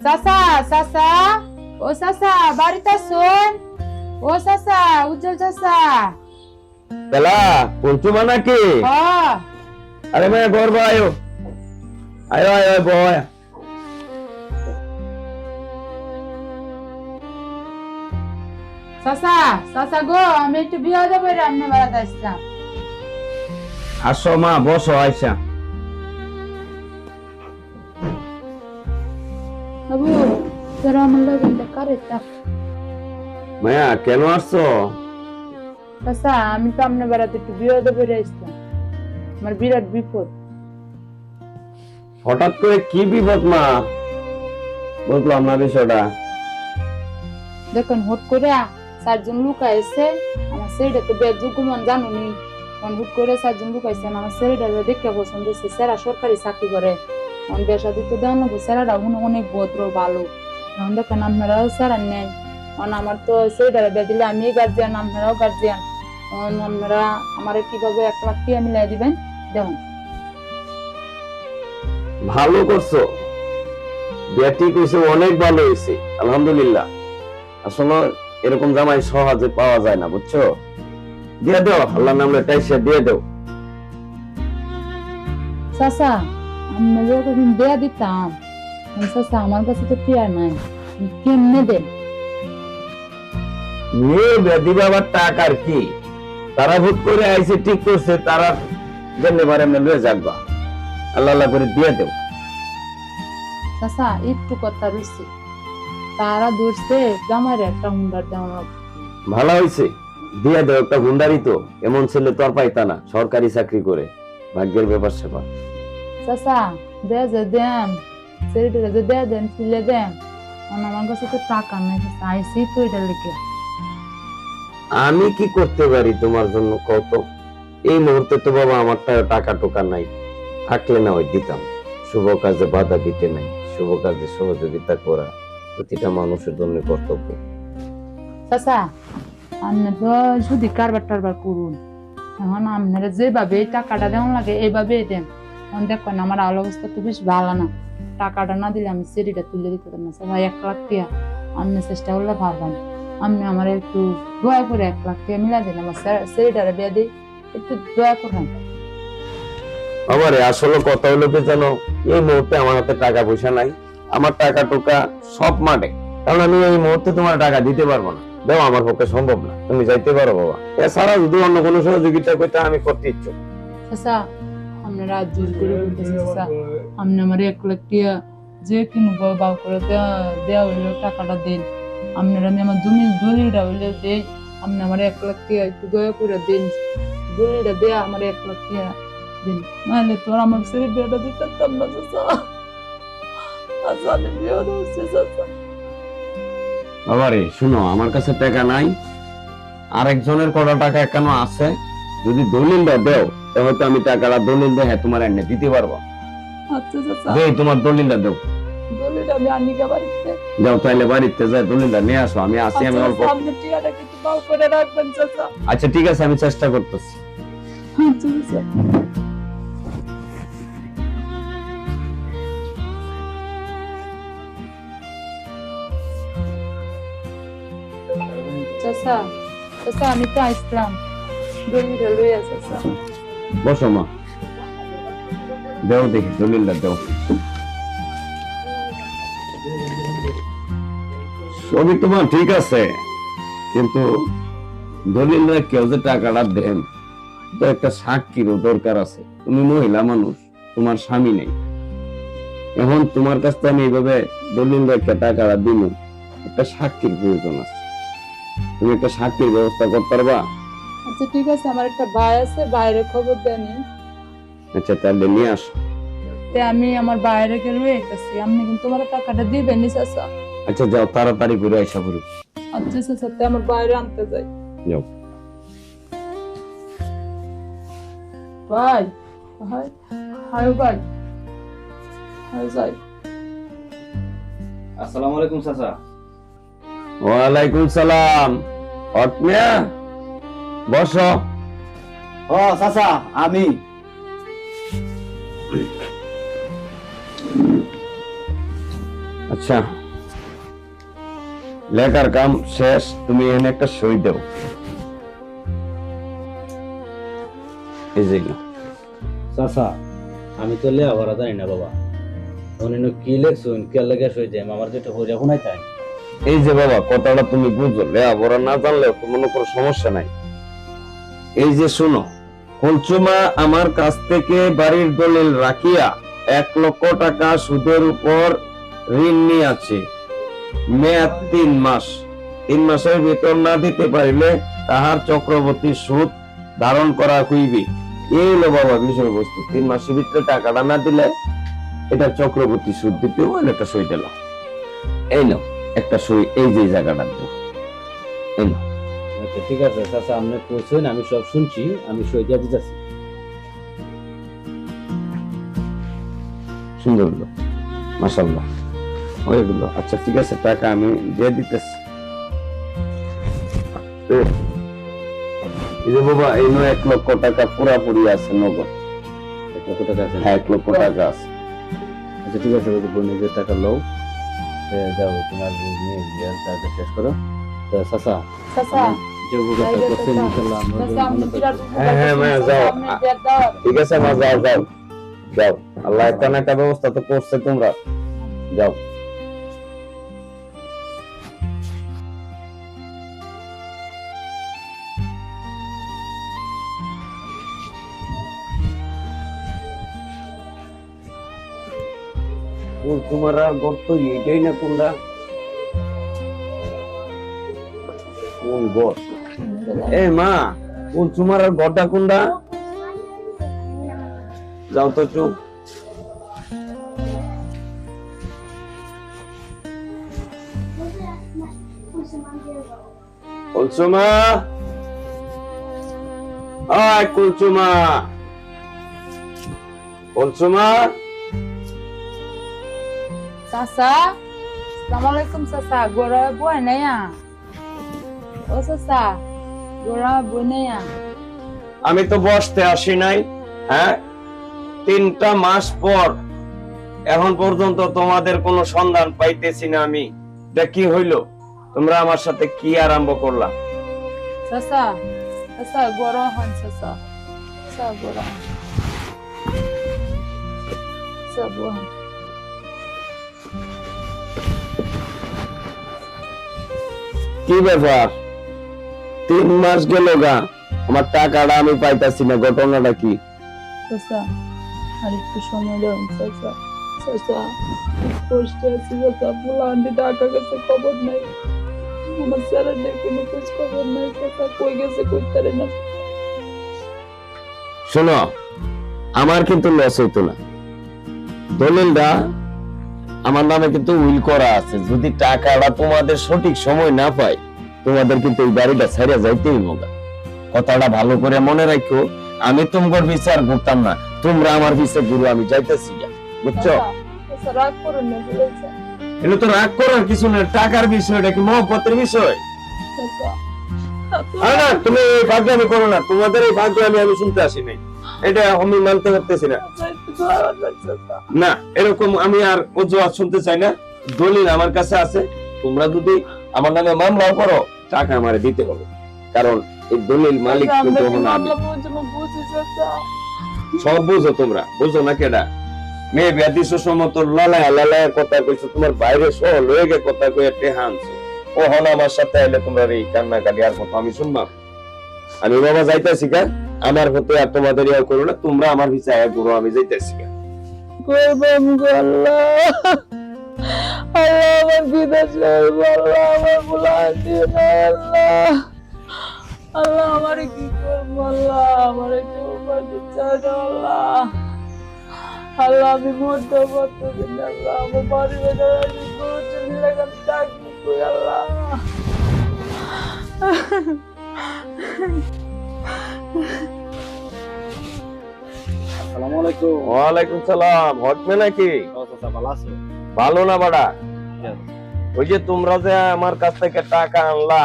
চাচা চাচা ও চাচা বাড়িতে শুন ও চাচা উজ্জ্বল চাচা পেলা পঞ্চুমা নাকি? হ্যাঁ আরে মেয়ে ঘর আয়ো আয়ো আয়ো আয়ো বয়। চাচা চাচা গো আমি একটু বিয়ে দেবো রে আমি বেড়াতে আসলাম। আসো মা বসো আয়সা। বাবু তোরা আমার লাগে কারে চাপ। মায়া কেন আসছো? চাচা আমি তো আপনার বেড়াতে একটু বিয়ে দেবো রে আসলাম, আমার বিরাট বিপদ। হঠাৎ করে কি বিপদ মা? বুঝলাম না বিষয়টা। দেখুন হুট করে 4 জন লোক আইছে, আমার ছেলেটা তো বেযোগ্য মান জানুনি, হুট করে 4 জন লোক আইছেন আমার ছেলেটা দেখে পছন্দ হচ্ছে, সেরা সরকারি চাকরি করে, বেসা দিতে দেওয়া না, সেরাটা অনেক ভদ্র ভালো, এখন দেখেন আপনারাও সেরা নেন, আমার তো ছেলেটা বিয়ে দিলে আমি গার্জিয়ান আপনারাও গার্জিয়ান, আপনারা আমার কিভাবে 1 লাখ টাকা মিলাই দিবেন দেখুন। ভালো করছো, বিয়ে ঠিক হয়েছে, অনেক ভালো হয়েছে আলহামদুলিল্লাহ। আসলে এরকম জামাই সহজে পাওয়া যায় না বুঝছো। দিয়ে দাও আল্লাহ নামে টাইসা দিয়ে দাও। চাচা আমি যখন বিয়ে দিতাম চাচা আমার কাছে তো টিয়া নাই, কেমনে দেন? মেয়ে বেদি বাবার টাকার কি, তারা ভোট করে আইসে ঠিক করছে, তারা জন্য বারে এমনি লয়ে যাকবা, আল্লাহ আল্লাহ করে দিয়ে দেও। চাচা একটু কথা রয়েছে, তারা ধরছে জামাইরে একটা হুন্ডার দেওয়া। ভালো হয়েছে, দিয়ে দেও একটা গুন্ডারি, তো এমন ছেলে তো আর পাইতা না, সরকারি চাকরি করে, ভাগ্যের ব্যাপার সেবা। চাচা দে যে দেন ছেলেটাকে যে দেন ফিলে দেন, আমার কাছে তো টাকা নেই, আইসি তো এটা লিখে। আমি কি করতে পারি তোমার জন্য কত? এই মুহূর্তে তো বাবা আমার টাকা টোকা নাই, থাকলে না ওই দিতাম। শুভ কাজে বাধা দিতে নাই, শুভ কাজে সহযোগিতা করা প্রতিটা মানুষের জন্য কর্তব্য। চাচা আপনি তো শুধু কারবার টারবার করুন, এখন আপনারা যেভাবে এই টাকাটা দেওয়া লাগে এইভাবে দেন। এখন দেখুন আমার আলো অবস্থা তো বেশ ভালো না, টাকাটা না দিলে আমি সিঁড়িটা তুলে দিতে পারতাম না। চাচা 1 লাখ টাকা আপনি চেষ্টা করলে পারবেন, আপনি আমার একটু দয়া করে 1 লাখ টাকা মিলা দেন, আমার সিঁড়িটারে বিয়ে দিই, একটু দয়া করেন। আমারে আসলে কথা হলো কি জানো, এই মুহূর্তে আমার হাতে টাকা পয়সা নাই, আমার টাকা টোকা সব মাঠে, কারণ আমি এই মুহূর্তে তোমার টাকা দিতে পারবো না, দেও আমার পক্ষে সম্ভব না, তুমি যাইতে পারো বাবা। এছাড়া যদি অন্য কোনো সহযোগিতা করতে আমি করতে ইচ্ছুক। চাচা আপনারা জোর করে বলতেছেন, চাচা আপনি আমার 1 লাখ টাকা যে কিনবো বাউ করে দেওয়া হইলো টাকাটা দেন, আপনারা আমি আমার জমির দলিলটা হইলে দেই, আপনি আমার 1 লাখ টাকা একটু দয়া করে দেন, দলিলটা দেয়া আমার 1 লাখ টাকা দেন, নাহলে তো আমার ছেলে বিয়েটা দিতে পারতাম না। চাচা চাচা আমি বিয়ে দিচ্ছি চাচা। বাবা রে শুনো, আমার কাছে টাকা নাই, আরেকজনের কটা টাকা কেন আছে, যদি দলিলটা দেও তাহলে তো আমি টাকাটা দলিল দেখে তোমার এনে দিতে পারবো। আচ্ছা চাচা দেই তোমার দলিলটা দেও। দলিলটা আমি আনি কে বাড়িতে যাও তাইলে বাড়িতে যাই দলিলটা নিয়ে আসো, আমি আসি, আমি অল্প। আপনি টাকাটা কিন্তু বাউ করে রাখবেন চাচা। আচ্ছা ঠিক আছে, আমি চেষ্টা করতেছি। আচ্ছা চাচা। চাচা চাচা আমি তো আসলাম, দলিলটা লইয়া চাচা। বসো মা, দেও দেখি দলিলটা দেও। সবই তোমার ঠিক আছে, কিন্তু দলিল কেউ যে টাকাটা দেন তো একটা সাক্ষীরও দরকার আছে। তুমি মহিলা মানুষ, তোমার স্বামী নেই, এখন তোমার কাছে আমি এইভাবে দলিল রেখে টাকাটা দিব, একটা সাক্ষীর প্রয়োজন আছে, তুমি একটা সাক্ষীর ব্যবস্থা করতে পারবা? আচ্ছা ঠিক আছে, আমার একটা ভাই আছে, বাইরে খবর দেনি। আচ্ছা তাহলে নিয়ে আসো। আমি আমার বাইরে গেলে গেছি, আপনি কিন্তু আমার টাকাটা দিবেন চাচা। আচ্ছা যাও তাড়াতাড়ি করে আইসা পড়ো। আচ্ছা চাচা আমার বাইরে আনতে যাই। যাও। ভাই ভাই হায় ভাই হায় যাই। আসসালামু আলাইকুম চাচা। ওয়ালাইকুম সালাম। অটমিয়া বসো। ও চাচা আমি আচ্ছা, লেখার কাম শেষ, তুমি এখানে একটা সই দাও। এই যে নাও। চাচা আমি তো লেয়া ভরা জানি না বাবা, অন্য কি লেখছুন কে লেগে সই যাই আমার যেটা হয়ে যাবো নাই তাই। এই যে বাবা, কথাটা তুমি বুঝো, লেখাপড়া না জানলেও তো মনে করো সমস্যা নাই। এই যে শুনো, কুলচুমা আমার কাছ থেকে বাড়ির দলিল রাখিয়া 1,00,000 টাকা সুদের উপর ঋণ নিয়ে আছে, মেয়াদ 3 মাস। 3 মাসের ভিতর না দিতে পারিলে তাহার চক্রবর্তী সুদ ধারণ করা হইবে। এই হলো বাবা বিষয়বস্তু। 3 মাসের ভিতরে টাকাটা না দিলে এটা চক্রবর্তী সুদ দিতে হইলে একটা সই দিলাম। এই নাও একটা সই, এই যে জায়গাটা দাও, এই নাও। আচ্ছা ঠিক আছে চাচা, আপনি কইছেন আমি সব শুনছি, আমি সই দিয়ে দিতেছি। সুন্দর হলো, মাশাআল্লাহ হয়ে গেল। আচ্ছা ঠিক আছে, টাকা আমি দিয়ে দিতেছি। এই যে বাবা, এই 1,00,000 টাকা পুরাপুরি আছে নগদ। 1,00,000 টাকা আছে? হ্যাঁ, 1,00,000 টাকা আছে। আচ্ছা ঠিক আছে, নিজের টাকা লও, যাও তোমার মেয়ে বিয়ের কাজটা শেষ করো। তো চাচা চাচা যে উপকারটা করছেন ইনশাআল্লাহ আমরা চাচা আপনি বিরাট হ্যাঁ হ্যাঁ মা, যাও। আপনি দেড় দাও। ঠিক আছে মা, যাও যাও যাও, আল্লাহ একটা না একটা ব্যবস্থা তো করছে, তোমরা যাও। তোমার আর গর্ত এটাই না, কোনটা কোন গর? এ মা, কোন তোমার আর গড়টা কোনটা? যাও তো চুপ। কুলসুমা, আয় কুলসুমা, কুলসুমা। চাচা আসসালামু আলাইকুম। চাচা গোরা বই নাইয়া? ও চাচা গোরা বই নাইয়া? আমি তো বসতে আসি নাই, হ্যাঁ 3টা মাস পর এখন পর্যন্ত তোমাদের কোনো সন্ধান পাইতেছি না আমি। এটা কি হইলো? তোমরা আমার সাথে কি আরম্ভ করলা? চাচা চাচা গোরা হন চাচা, চাচা গোরা চাচা বই। কি ব্যাপার? 3 মাস গেল গা, আমার টাকাটা আমি পাইতাছি না, ঘটনাটা কি? চাচা আর একটু সময় দেন চাচা। চাচা কষ্টে আছি চাচা, বুলান্ডি টাকা গেছে খবর নাই, আমার স্যারের কোনো খোঁজ খবর নাই চাচা, কই গেছে কইতারে না। শোনো, আমার কিন্তু লস হইতো না, দলিলটা আমার নামে কিন্তু উইল করা আছে। যদি টাকাটা তোমাদের সঠিক সময় না পাই, তোমাদের কিন্তু এই বাড়িটা ছেড়ে যাইতেই হবে। কথাটা ভালো করে মনে রাখো, আমি তোমার বিচার করতাম না, তোমরা আমার বিচার গুরু, আমি যাইতেছি, বুঝছো? চাচা রাগ করুন না বলেছে এটা তো রাগ করার কিছু না, টাকার বিষয়, এটা কি মহব্বতের বিষয়? চাচা। না, তুমি এই ভাগ্যামি করো না, তোমাদের এই ভাগ্যামি আমি শুনতে আসি নাই, এটা আমি মানতে পারতেছি না। না, এরকম আমি আর অজুহাত শুনতে চাই না। দলিল আমার কাছে আছে, তোমরা যদি আমার নামে মামলাও করো, টাকা আমারে দিতে হবে, কারণ এই দলিল মালিক কিন্তু এখন আমি। সব বুঝো তোমরা, বুঝো না কেডা? মেয়ে ব্যাধিস সমত লালায় লালায় কথা কইছো, তোমার বাইরে সহ লয়ে গে কথা কইয়া টেহা আনছো, ও হন আমার সাথে আইলে তোমরা এই কান্নাকাটি আর কথা আমি শুনবা? আমি বাবা যাইতেছি গা, আমার হতে আর তোমাদের ইয়া করো না, তোমরা আমার ভিসা আয়া করো, আমি যাইতেছি গা। করবাম গো আল্লাহ, আল্লাহ আমার বিদেশ করবো, আল্লাহ আমার বুলান্ডি না আল্লাহ, আল্লাহ আমার কি করবো আল্লাহ, আমার একটু উপায় দিচ্ছে না আল্লাহ, আল্লাহ আমি মরতে পারতেছি না আল্লাহ, আমার বাড়ি বেজার আছে, গরু চুরি লাগান ডাকি কই আল্লাহ। আসসালামু আলাইকুম। ওয়ালাইকুম সালাম। হটমে নাকি? ও চাচা ভালো আছো? ভালো না বাড়া? ওই যে তোমরা যে আমার কাছ থেকে টাকা আনলা,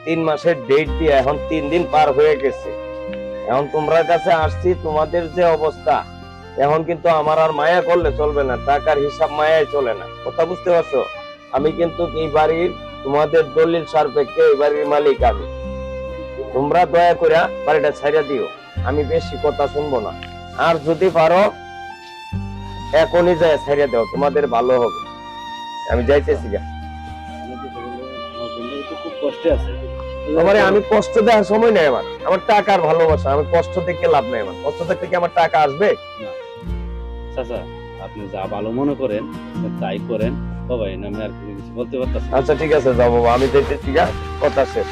3 মাসের ডেট দিয়ে এখন 3 দিন পার হয়ে গেছে, এখন তোমরা কাছে আসছি, তোমাদের যে অবস্থা এখন কিন্তু আমার আর মায়া করলে চলবে না, টাকার হিসাব মায়ায় চলে না, কথা বুঝতে পারছো? আমি কিন্তু এই বাড়ির তোমাদের দলিল সাপেক্ষে এই বাড়ির মালিক আমি। তোমরা দয়া করে বাড়িটা ছাইড়া দিও, আমি বেশি কথা শুনবো না। আর যদি পারো এখনই যায় ছাইড়া দাও, তোমাদের ভালো হবে। আমি যাইতেছি গা। আমার বন্ধু তো খুব কষ্টে আছে। তোমারে আমি কষ্ট দেওয়ার সময় নেই আমার, আমার টাকার ভালোবাসা, আমি কষ্ট দেখে লাভ নেই আমার, কষ্ট দেখতে কি আমার টাকা আসবে? চাচা আপনি যা ভালো মনে করেন তাই করেন বাবা, এই নামে আর কিছু বলতে পারতাম না। আচ্ছা ঠিক আছে, যাও বাবা, আমি যাইতেছি গা, কথা শেষ।